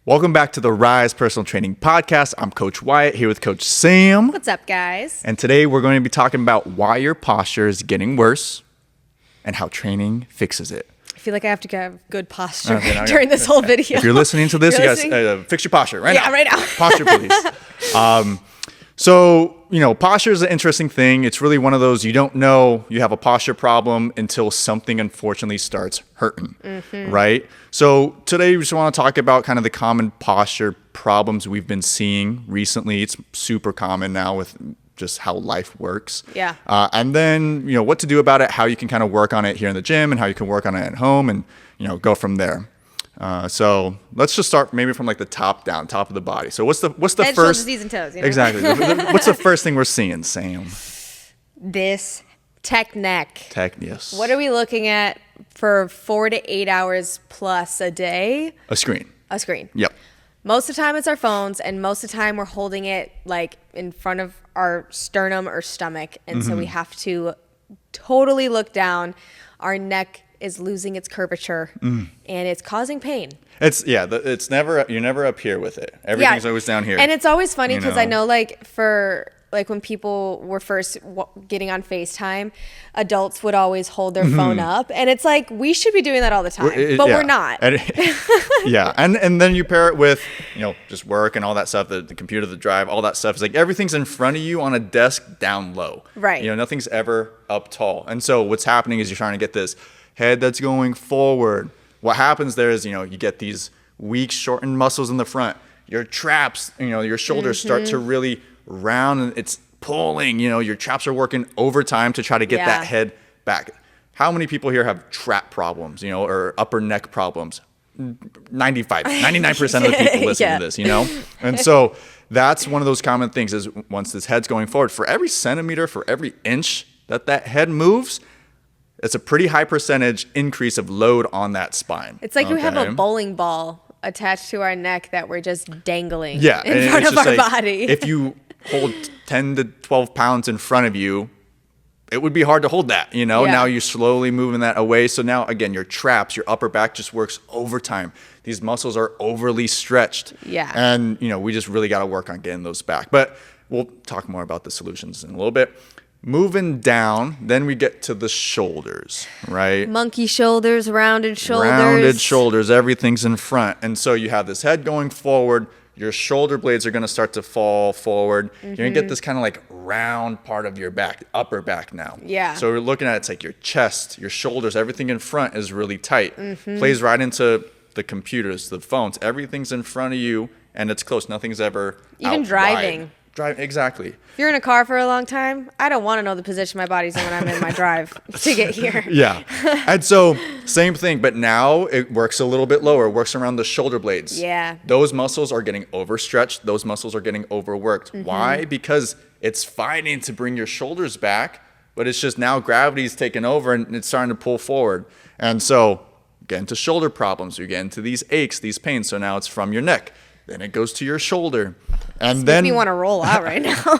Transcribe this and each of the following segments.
Welcome back to the Rise Personal Training Podcast. I'm Coach Wyatt here with Coach Sam. What's up, guys? And today we're going to be talking about why your posture is getting worse and how training fixes it. I feel like I have to have good posture during this whole video. If you're listening to this, you guys fix your posture right now. Yeah, right now. Posture, please. Posture is an interesting thing. It's really one of those you don't know you have a posture problem until something unfortunately starts hurting, right? So today we just want to talk about kind of the common posture problems we've been seeing recently. It's super common now with just how life works. Yeah. And then, what to do about it, how you can kind of work on it here in the gym and how you can work on it at home and, go from there. So let's just start maybe from like the top down, top of the body. So what's the Head, first? shoulders, knees, and toes. Exactly. What's the first thing we're seeing, Sam? This tech neck. Yes. What are we looking at for 4 to 8 hours plus a day? A screen. A screen. Yep. Most of the time it's our phones, and most of the time we're holding it like in front of our sternum or stomach, and so we have to totally look down. Our neck is losing its curvature, and it's causing pain. It's never, you're never up here with it. Everything's always down here. And it's always funny because I know when people were first getting on FaceTime, adults would always hold their phone up, and it's like we should be doing that all the time, but we're not. And then you pair it with just work and all that stuff, the computer, the drive, all that stuff. It's like everything's in front of you on a desk down low. Right. Nothing's ever up tall. And so what's happening is you're trying to get this head that's going forward. What happens there is you get these weak, shortened muscles in the front. Your traps, your shoulders start to really round, and it's pulling. Your traps are working overtime to try to get that head back. How many people here have trap problems, or upper neck problems? 99% of the people listening to this, And so that's one of those common things is once this head's going forward, for every centimeter, for every inch that head moves, it's a pretty high percentage increase of load on that spine. It's like we have a bowling ball attached to our neck that we're just dangling in front of our body. If you hold 10 to 12 pounds in front of you, it would be hard to hold that, Now you're slowly moving that away. So now, again, your traps, your upper back just works overtime. These muscles are overly stretched. Yeah. And, we just really got to work on getting those back. But we'll talk more about the solutions in a little bit. Moving down, then we get to the shoulders, right? Monkey shoulders, rounded shoulders. Rounded shoulders, everything's in front. And so you have this head going forward. Your shoulder blades are going to start to fall forward. You're going to get this kind of like round part of your back, upper back now. Yeah. So we're looking at it's like your chest, your shoulders, everything in front is really tight. Plays right into the computers, the phones. Everything's in front of you, and it's close. Nothing's ever even out driving. Wide. Exactly. If you're in a car for a long time, I don't want to know the position my body's in when I'm in my drive to get here. Yeah. And so same thing, but now it works a little bit lower. It works around the shoulder blades. Yeah. Those muscles are getting overstretched. Those muscles are getting overworked. Why? Because it's fighting to bring your shoulders back, but it's just now gravity's taken over and it's starting to pull forward. And so get into shoulder problems. You get into these aches, these pains. So now it's from your neck. Then it goes to your shoulder. And then makes me want to roll out right now.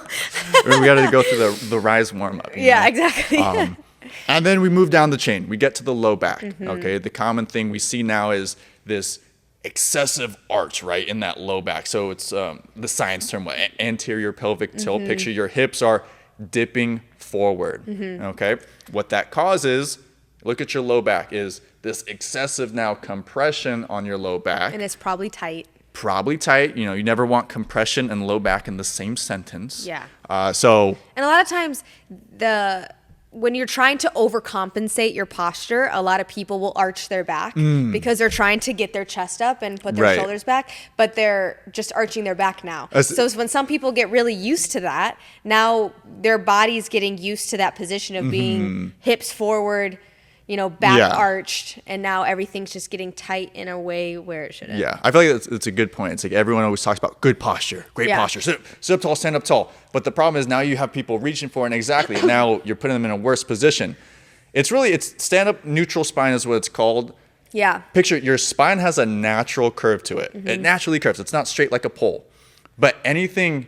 we got to go through the rise warm up. Yeah, exactly. And then we move down the chain. We get to the low back. Okay. The common thing we see now is this excessive arch, right, in that low back. So it's the science term, anterior pelvic tilt. Picture your hips are dipping forward. Okay. What that causes, look at your low back, is this excessive now compression on your low back. And it's probably tight. You never want compression and low back in the same sentence. Yeah. And a lot of times when you're trying to overcompensate your posture, a lot of people will arch their back because they're trying to get their chest up and put their shoulders back, but they're just arching their back now. So when some people get really used to that, now their body's getting used to that position of being hips forward, back arched, and now everything's just getting tight in a way where it shouldn't. Yeah, I feel like it's a good point. It's like everyone always talks about good posture, great posture, sit up tall, stand up tall. But the problem is now you have people reaching for it, and now you're putting them in a worse position. It's stand up neutral spine is what it's called. Yeah. Picture your spine has a natural curve to it. It naturally curves. It's not straight like a pole. But anything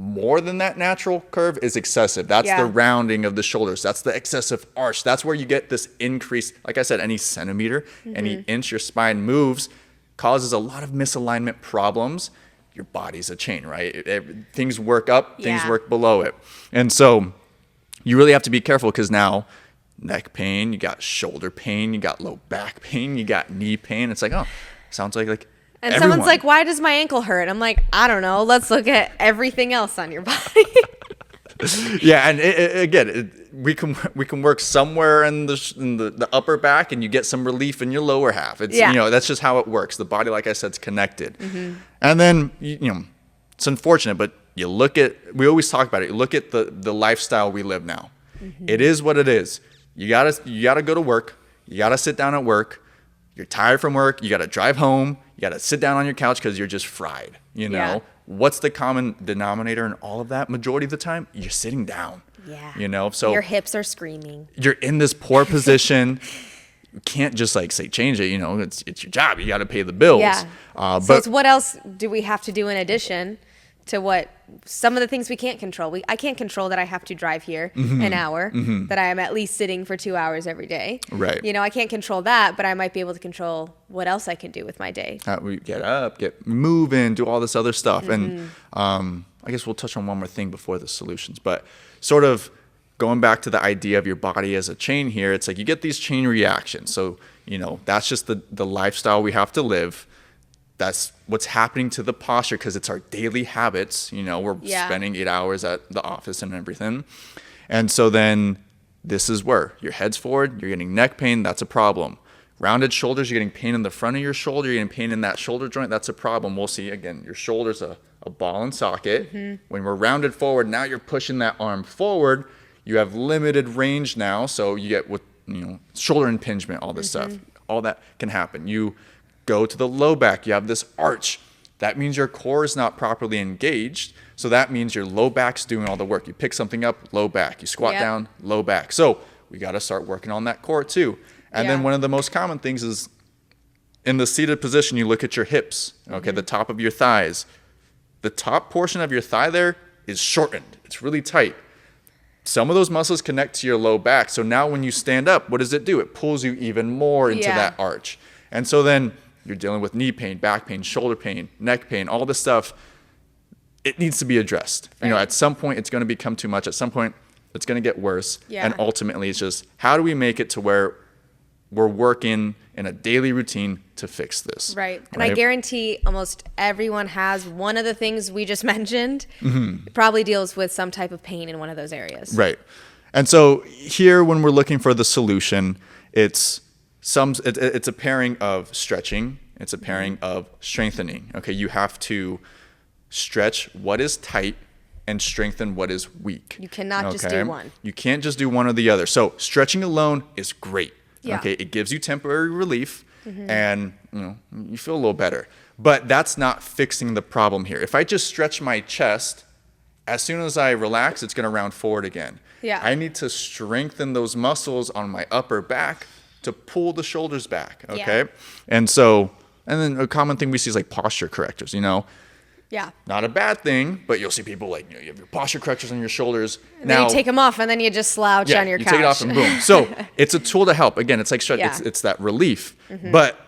more than that natural curve is excessive. That's the rounding of the shoulders. That's the excessive arch. That's where you get this increase. Like I said, any centimeter, any inch your spine moves, causes a lot of misalignment problems. Your body's a chain, right? Things work up, things Yeah. work below it. And so you really have to be careful, because now neck pain, you got shoulder pain, you got low back pain, you got knee pain. It's like, oh, sounds like And everyone. someone's like, why does my ankle hurt? I'm like, I don't know. Let's look at everything else on your body. Yeah, and we can work somewhere in the upper back, and you get some relief in your lower half. It's Yeah. that's just how it works. The body, like I said, is connected. And then it's unfortunate, but we always talk about it. You look at the lifestyle we live now. It is what it is. You gotta go to work. You gotta sit down at work. You're tired from work. You gotta drive home. You gotta sit down on your couch because you're just fried. Yeah. What's the common denominator in all of that? Majority of the time, you're sitting down. Yeah. So Your hips are screaming. you're in this poor position. You can't just say change it. It's your job. You got to pay the bills. Yeah. So But it's what else do we have to do in addition to what some of the things we can't control? I can't control that I have to drive here an hour, that I am at least sitting for 2 hours every day. Right. I can't control that, but I might be able to control what else I can do with my day. we get up, get moving, do all this other stuff. And I guess we'll touch on one more thing before the solutions. But sort of going back to the idea of your body as a chain here, it's like you get these chain reactions. So, that's just the lifestyle we have to live. That's what's happening to the posture, because it's our daily habits. We're spending 8 hours at the office and everything. And so then this is where your head's forward, you're getting neck pain, that's a problem. Rounded shoulders, you're getting pain in the front of your shoulder, you're getting pain in that shoulder joint, that's a problem. We'll see, again, your shoulder's a ball and socket. When we're rounded forward, now you're pushing that arm forward. You have limited range now, so you get shoulder impingement, all this stuff. All that can happen. You go to the low back, you have this arch. That means your core is not properly engaged. So that means your low back's doing all the work. You pick something up, low back. You squat down, low back. So we got to start working on that core too. And then one of the most common things is in the seated position, you look at your hips, okay, the top of your thighs. The top portion of your thigh there is shortened. It's really tight. Some of those muscles connect to your low back. So now when you stand up, what does it do? It pulls you even more into that arch. And so then you're dealing with knee pain, back pain, shoulder pain, neck pain, all this stuff. It needs to be addressed. Right. At some point, it's going to become too much. At some point, it's going to get worse. Yeah. And ultimately, it's just how do we make it to where we're working in a daily routine to fix this? Right. And I guarantee almost everyone has one of the things we just mentioned. Probably deals with some type of pain in one of those areas. Right. And so here, when we're looking for the solution, it's a pairing of stretching. It's a pairing of strengthening. Okay, you have to stretch what is tight and strengthen what is weak. You cannot just do one. You can't just do one or the other. So stretching alone is great. Yeah. Okay, it gives you temporary relief, and you feel a little better. But that's not fixing the problem here. If I just stretch my chest, as soon as I relax, it's going to round forward again. Yeah. I need to strengthen those muscles on my upper back to pull the shoulders back. Okay, and then a common thing we see is like posture correctors. Yeah. Not a bad thing, but you'll see people you have your posture correctors on your shoulders. And then you take them off, and then you just slouch on your you couch. take it off and boom. So it's a tool to help. Again, it's like stretch. Yeah. It's that relief, but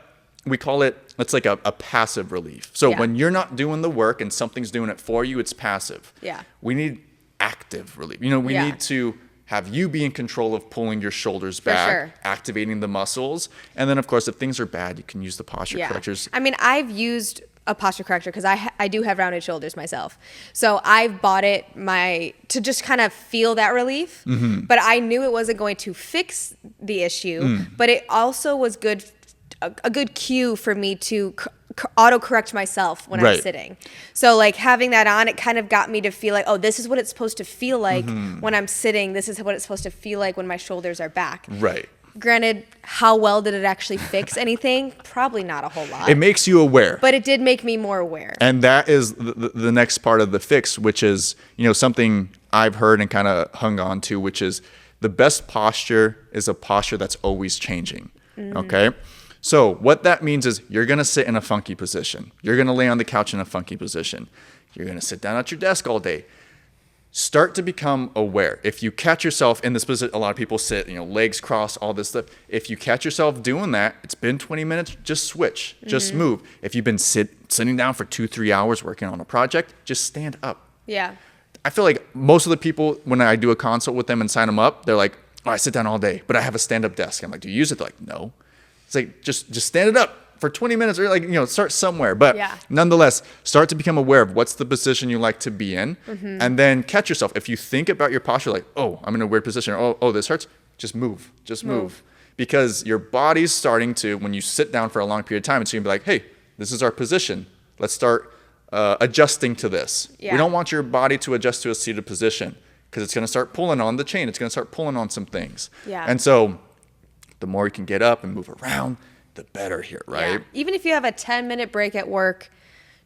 we call it's like a passive relief. So when you're not doing the work and something's doing it for you, it's passive. Yeah. We need active relief. We need to have you be in control of pulling your shoulders back, activating the muscles, and then of course, if things are bad, you can use the posture correctors. I mean, I've used a posture corrector because I do have rounded shoulders myself. So I've bought it to just kind of feel that relief. But I knew it wasn't going to fix the issue, but it also was a good cue for me to auto-correct myself when I'm sitting. So like having that on, it kind of got me to feel like, oh, this is what it's supposed to feel like when I'm sitting. This is what it's supposed to feel like when my shoulders are back. Right. Granted, how well did it actually fix anything? Probably not a whole lot. It makes you aware. But it did make me more aware. And that is the next part of the fix, which is, something I've heard and kind of hung on to, which is the best posture is a posture that's always changing. Okay? So what that means is you're going to sit in a funky position. You're going to lay on the couch in a funky position. You're going to sit down at your desk all day. start to become aware. If you catch yourself in this position, a lot of people sit, legs crossed, all this stuff. If you catch yourself doing that, it's been 20 minutes, just switch, just move. If you've been sitting down for 2-3 hours working on a project, just stand up. Yeah. I feel like most of the people, when I do a consult with them and sign them up, they're like, oh, I sit down all day, but I have a stand-up desk. I'm like, do you use it? They're like, no. It's like, just stand it up for 20 minutes, or start somewhere. But nonetheless, start to become aware of what's the position you like to be in, and then catch yourself. If you think about your posture like, oh, I'm in a weird position, or oh, this hurts, just move. Because your body's starting to, when you sit down for a long period of time, it's going to be like, hey, this is our position. Let's start adjusting to this. We don't want your body to adjust to a seated position, because it's going to start pulling on the chain. It's going to start pulling on some things. And so the more you can get up and move around, the better here, right? Yeah. Even if you have a 10-minute break at work,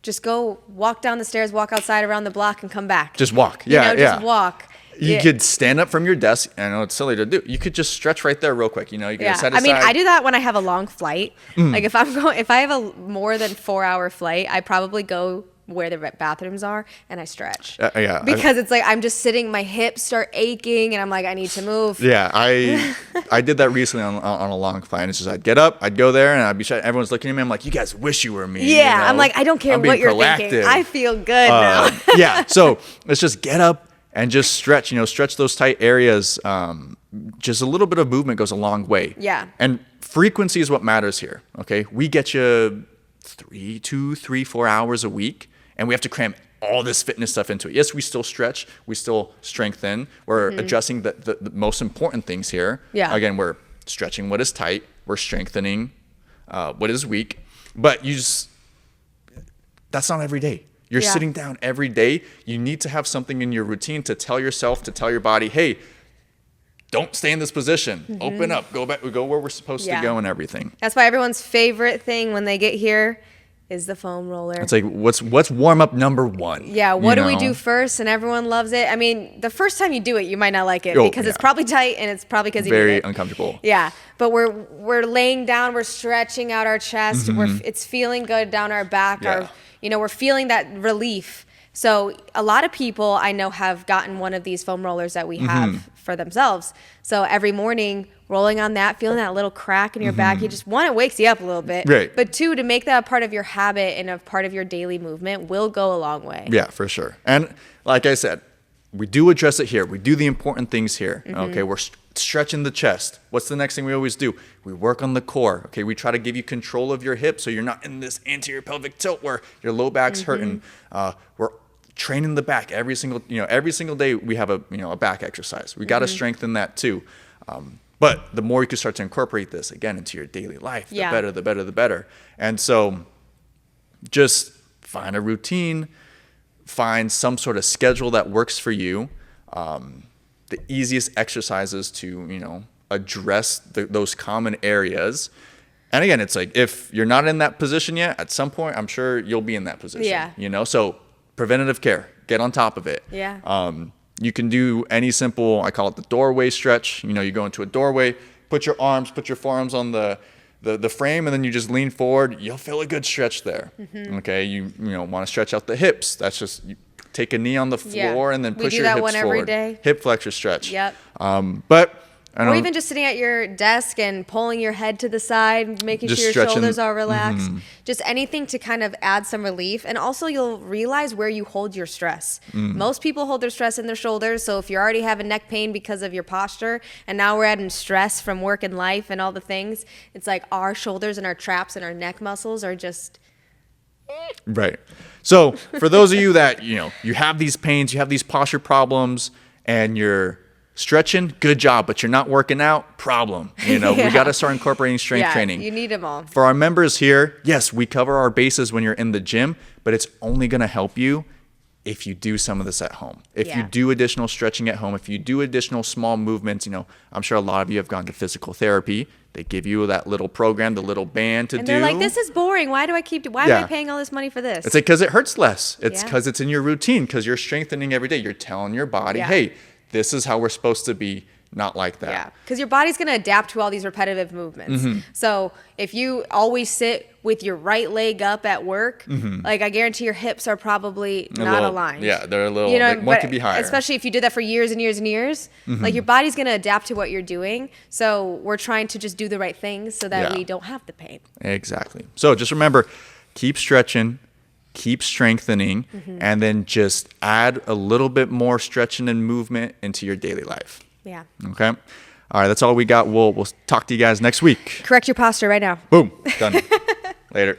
just go walk down the stairs, walk outside around the block, and come back. Just walk. Just walk. You could stand up from your desk. I know it's silly to do. You could just stretch right there real quick. You could set aside. I mean, I do that when I have a long flight. Like if I have a more than 4-hour flight, I probably go where the bathrooms are and I stretch. Because it's like I'm just sitting, my hips start aching, and I'm like, I need to move. Yeah, I did that recently on a long flight. It's just I'd get up, I'd go there, and I'd be everyone's looking at me. I'm like, you guys wish you were me. Yeah, I'm like, I don't care what you're thinking. I feel good now. So let's just get up and just stretch. Stretch those tight areas. Just a little bit of movement goes a long way. Yeah. And frequency is what matters here. Okay, we get you 2, 3, 4 hours a week. And we have to cram all this fitness stuff into it. Yes, we still stretch. We still strengthen. We're adjusting the most important things here. Yeah. Again, we're stretching what is tight. We're strengthening what is weak. But that's not every day. You're sitting down every day. You need to have something in your routine to tell yourself, to tell your body, hey, don't stay in this position. Open up. Go back. Go where we're supposed to go and everything. That's why everyone's favorite thing when they get here is the foam roller. It's like, what's warm up number one? Yeah, what do we do first? And everyone loves it. I mean, the first time you do it, you might not like it because it's probably tight, and it's probably because you very need it. Uncomfortable. Yeah, but we're laying down, we're stretching out our chest, it's feeling good down our back. We're feeling that relief. So a lot of people I know have gotten one of these foam rollers that we have for themselves. So every morning, rolling on that, feeling that little crack in your back, you just, one, it wakes you up a little bit. Right. But two, to make that a part of your habit and a part of your daily movement will go a long way. Yeah, for sure. And like I said, we do address it here. We do the important things here. Okay, we're stretching the chest. What's the next thing we always do? We work on the core. Okay, we try to give you control of your hips so you're not in this anterior pelvic tilt where your low back's hurting. We're training the back every single day. We have a back exercise. We got to strengthen that too. But the more you can start to incorporate this again into your daily life, the better. And so just find a routine, find some sort of schedule that works for you. The easiest exercises to, address those common areas. And again, it's like, if you're not in that position yet, at some point, I'm sure you'll be in that position. Yeah. So preventative care, get on top of it. Yeah. You can do any simple, I call it the doorway stretch. You go into a doorway, put your forearms on the frame, and then you just lean forward. You'll feel a good stretch there. Okay. You want to stretch out the hips. That's just, you take a knee on the floor and then push your hips forward. We do that one every day. Hip flexor stretch. Yep. Or even just sitting at your desk and pulling your head to the side, making sure your shoulders are relaxed. Just anything to kind of add some relief. And also you'll realize where you hold your stress. Most people hold their stress in their shoulders. So if you're already having neck pain because of your posture, and now we're adding stress from work and life and all the things, it's like our shoulders and our traps and our neck muscles are just... Right. So for those of you that, you have these pains, you have these posture problems, and you're stretching, good job, but you're not working out, problem. We got to start incorporating strength training. You need them all. For our members here, yes, we cover our bases when you're in the gym, but it's only going to help you if you do some of this at home. If you do additional stretching at home, if you do additional small movements, I'm sure a lot of you have gone to physical therapy. They give you that little program, the little band to do. And they're like, this is boring. Why am I paying all this money for this? It's like, because it hurts less. It's because it's in your routine, because you're strengthening every day. You're telling your body, hey, this is how we're supposed to be not like that. Yeah, because your body's going to adapt to all these repetitive movements. Mm-hmm. So if you always sit with your right leg up at work, like I guarantee your hips are probably not little, aligned. Yeah, they're a little, one but could be higher. especially if you did that for years and years and years, like your body's going to adapt to what you're doing. So we're trying to just do the right things so that Yeah. we don't have the pain. Exactly. So just remember, keep stretching, keep strengthening, and then just add a little bit more stretching and movement into your daily life. Yeah. Okay? All right, that's all we got. We'll talk to you guys next week. Correct your posture right now. Boom. Done. Later.